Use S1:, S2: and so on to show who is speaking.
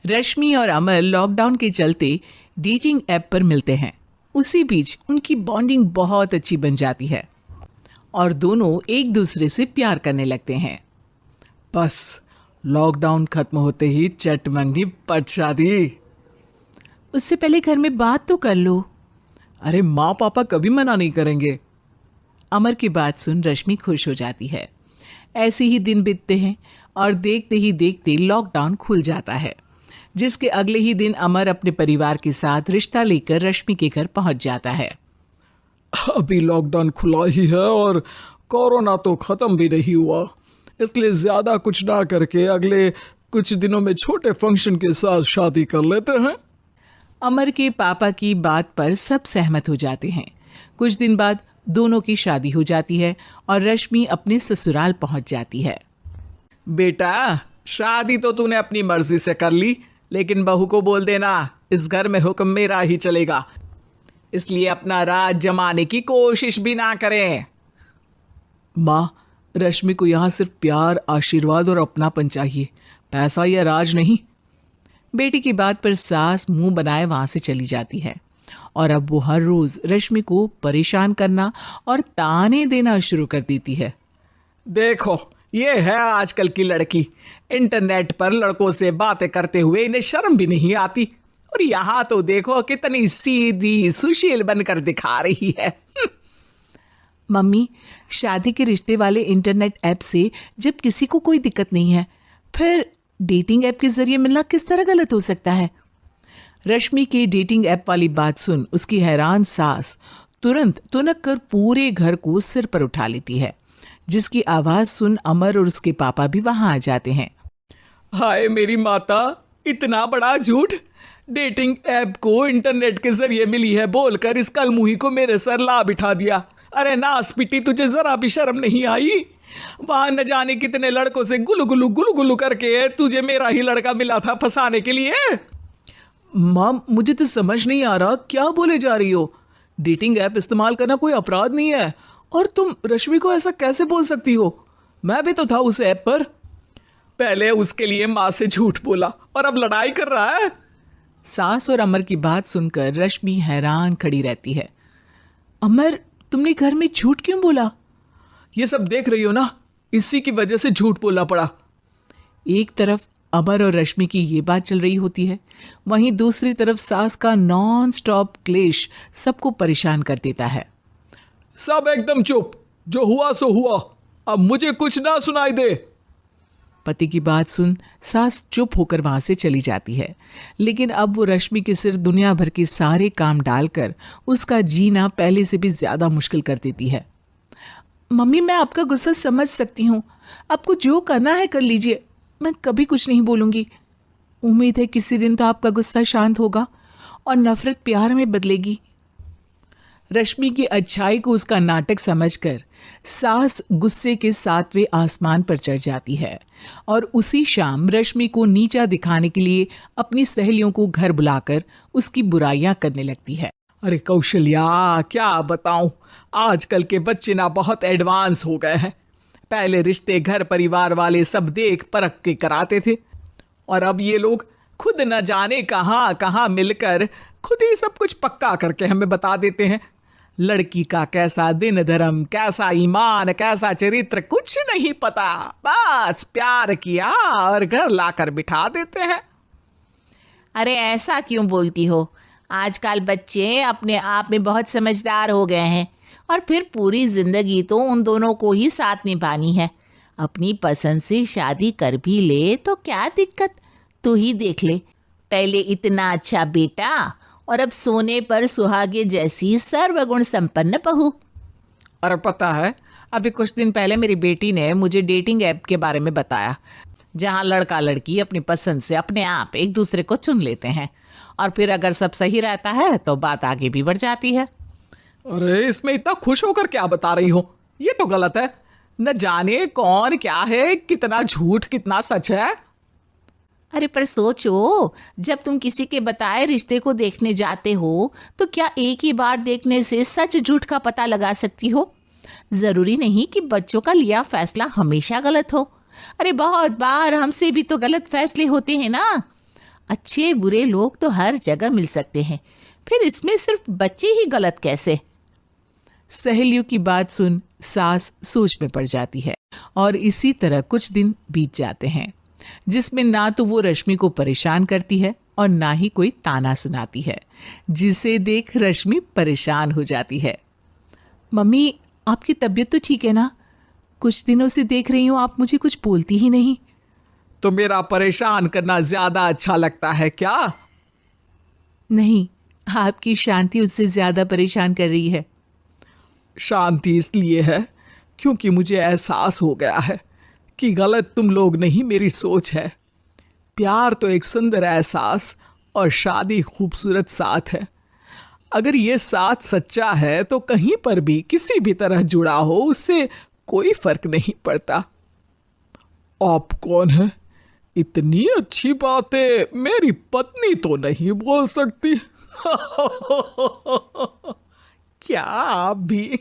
S1: रश्मि और अमर लॉकडाउन के चलते डेटिंग ऐप पर मिलते हैं। उसी बीच उनकी बॉन्डिंग बहुत अच्छी बन जाती है और दोनों एक दूसरे से प्यार करने लगते हैं।
S2: बस लॉकडाउन खत्म होते ही चट मंगनी पट शादी।
S1: उससे पहले घर में बात तो कर लो।
S2: अरे माँ पापा कभी मना नहीं करेंगे।
S1: अमर की बात सुन रश्मि खुश हो जाती है। ऐसे ही दिन बीतते हैं और देखते ही देखते लॉकडाउन खुल जाता है, जिसके अगले ही दिन अमर अपने परिवार के साथ रिश्ता लेकर रश्मि के घर पहुंच जाता है।
S2: अभी लॉकडाउन खुला ही है और कोरोना तो खत्म भी नहीं हुआ, इसलिए ज्यादा कुछ ना करके अगले कुछ दिनों में छोटे फंक्शन के साथ शादी कर लेते हैं।
S1: अमर के पापा की बात पर सब सहमत हो जाते हैं। कुछ दिन बाद दोनों की शादी हो जाती है और रश्मि अपने ससुराल पहुंच जाती है।
S2: बेटा, शादी तो तूने अपनी मर्जी से कर ली, लेकिन बहू को बोल देना इस घर में हुक्म मेरा ही चलेगा, इसलिए अपना राज जमाने की कोशिश भी ना करें।
S1: माँ, रश्मि को यहाँ सिर्फ प्यार, आशीर्वाद और अपनापन चाहिए, पैसा या राज नहीं। बेटी की बात पर सास मुंह बनाए वहां से चली जाती है और अब वो हर रोज रश्मि को परेशान करना और ताने देना शुरू कर देती है।
S2: देखो, ये है आजकल की लड़की, इंटरनेट पर लड़कों से बातें करते हुए इन्हें शर्म भी नहीं आती, और यहाँ तो देखो कितनी सीधी सुशील बनकर दिखा रही है।
S1: मम्मी, शादी के रिश्ते वाले इंटरनेट ऐप से जब किसी को कोई दिक्कत नहीं है, फिर डेटिंग ऐप के जरिए मिलना किस तरह गलत हो सकता है? रश्मि के डेटिंग ऐप वाली बात सुन उसकी हैरान सास तुरंत तुनक कर पूरे घर को सिर पर उठा लेती है, जिसकी आवाज सुन अमर और उसके पापा भी वहां आ जाते हैं।
S2: हाय मेरी माता, इतना बड़ा झूठ! डेटिंग ऐप को इंटरनेट के जरिए मिली है बोलकर इस कलमुही को मेरे सर ला बिठा दिया। अरे नास पिटी, तुझे जरा भी शर्म नहीं आई? वहां न जाने कितने लड़कों से गुलू गुलू करके तुझे मेरा ही लड़का मिला था फंसाने के लिए।
S1: मां, मुझे तो समझ नहीं आ रहा क्या बोले जा रही हो। डेटिंग ऐप इस्तेमाल करना कोई अपराध नहीं है, और तुम रश्मि को ऐसा कैसे बोल सकती हो? मैं भी तो था उस ऐप पर।
S2: पहले उसके लिए माँ से झूठ बोला और अब लड़ाई कर रहा है।
S1: सास और अमर की बात सुनकर रश्मि हैरान खड़ी रहती है। अमर, तुमने घर में झूठ क्यों बोला?
S2: ये सब देख रही हो ना, इसी की वजह से झूठ बोलना पड़ा।
S1: एक तरफ अमर और रश्मि की ये बात चल रही होती है, वहीं दूसरी तरफ सास का नॉन स्टॉप क्लेश सबको परेशान कर देता है।
S2: सब एकदम चुप, जो हुआ सो हुआ, अब मुझे कुछ ना सुनाई दे।
S1: पति की बात सुन सास चुप होकर वहां से चली जाती है, लेकिन अब वो रश्मि के सिर दुनिया भर के सारे काम डालकर उसका जीना पहले से भी ज्यादा मुश्किल कर देती है। मम्मी, मैं आपका गुस्सा समझ सकती हूँ, आपको जो करना है कर लीजिए, मैं कभी कुछ नहीं बोलूंगी। उम्मीद है किसी दिन तो आपका गुस्सा शांत होगा और नफरत प्यार में बदलेगी। रश्मि की अच्छाई को उसका नाटक समझकर सास गुस्से के 7वें आसमान पर चढ़ जाती है और उसी शाम रश्मि को नीचा दिखाने के लिए अपनी सहेलियों को घर बुलाकर उसकी बुराइयां करने लगती है।
S2: अरे कौशल्या, क्या बताऊं, आजकल के बच्चे ना बहुत एडवांस हो गए हैं। पहले रिश्ते घर परिवार वाले सब देख परख के कराते थे, और अब ये लोग खुद न जाने कहाँ कहाँ मिलकर खुद ही सब कुछ पक्का करके हमें बता देते हैं। लड़की का कैसा दिन धर्म, कैसा ईमान, कैसा चरित्र कुछ नहीं पता, बस प्यार किया और घर लाकर बिठा देते हैं।
S3: अरे ऐसा क्यों बोलती हो? आजकल बच्चे अपने आप में बहुत समझदार हो गए हैं, और फिर पूरी जिंदगी तो उन दोनों को ही साथ निभानी है। अपनी पसंद से शादी कर भी ले तो क्या दिक्कत? तू ही देख ले, पहले इतना अच्छा बेटा और अब सोने पर सुहागे जैसी सर्वगुण संपन्न बहू।
S1: और पता है, अभी कुछ दिन पहले मेरी बेटी ने मुझे डेटिंग ऐप के बारे में बताया, जहां लड़का लड़की अपनी पसंद से अपने आप एक दूसरे को चुन लेते हैं, और फिर अगर सब सही रहता है तो बात आगे भी बढ़ जाती है।
S2: अरे इसमें इतना खुश होकर क्या बता रही हो? ये तो गलत है। न जाने कौन क्या है, कितना झूठ कितना सच है।
S3: अरे पर सोचो, जब तुम किसी के बताए रिश्ते को देखने जाते हो तो क्या एक ही बार देखने से सच झूठ का पता लगा सकती हो? जरूरी नहीं कि बच्चों का लिया फैसला हमेशा गलत हो। अरे बहुत बार हमसे भी तो गलत फैसले होते हैं ना। अच्छे बुरे लोग तो हर जगह मिल सकते हैं, फिर इसमें सिर्फ बच्चे ही गलत कैसे?
S1: सहेलियों की बात सुन सास सोच में पड़ जाती है और इसी तरह कुछ दिन बीत जाते हैं जिसमें ना तो वो रश्मि को परेशान करती है और ना ही कोई ताना सुनाती है, जिसे देख रश्मि परेशान हो जाती है। मम्मी, आपकी तबीयत तो ठीक है ना? कुछ दिनों से देख रही हूँ आप मुझे कुछ बोलती ही नहीं।
S2: तो मेरा परेशान करना ज्यादा अच्छा लगता है क्या?
S1: नहीं, आपकी शांति उससे ज्यादा परेशान कर रही है।
S2: शांति इसलिए है क्योंकि मुझे एहसास हो गया है कि गलत तुम लोग नहीं, मेरी सोच है। प्यार तो एक सुंदर एहसास और शादी खूबसूरत साथ है। अगर ये साथ सच्चा है तो कहीं पर भी किसी भी तरह जुड़ा हो उससे कोई फर्क नहीं पड़ता। आप कौन है? इतनी अच्छी बातें मेरी पत्नी तो नहीं बोल सकती। क्या आप भी?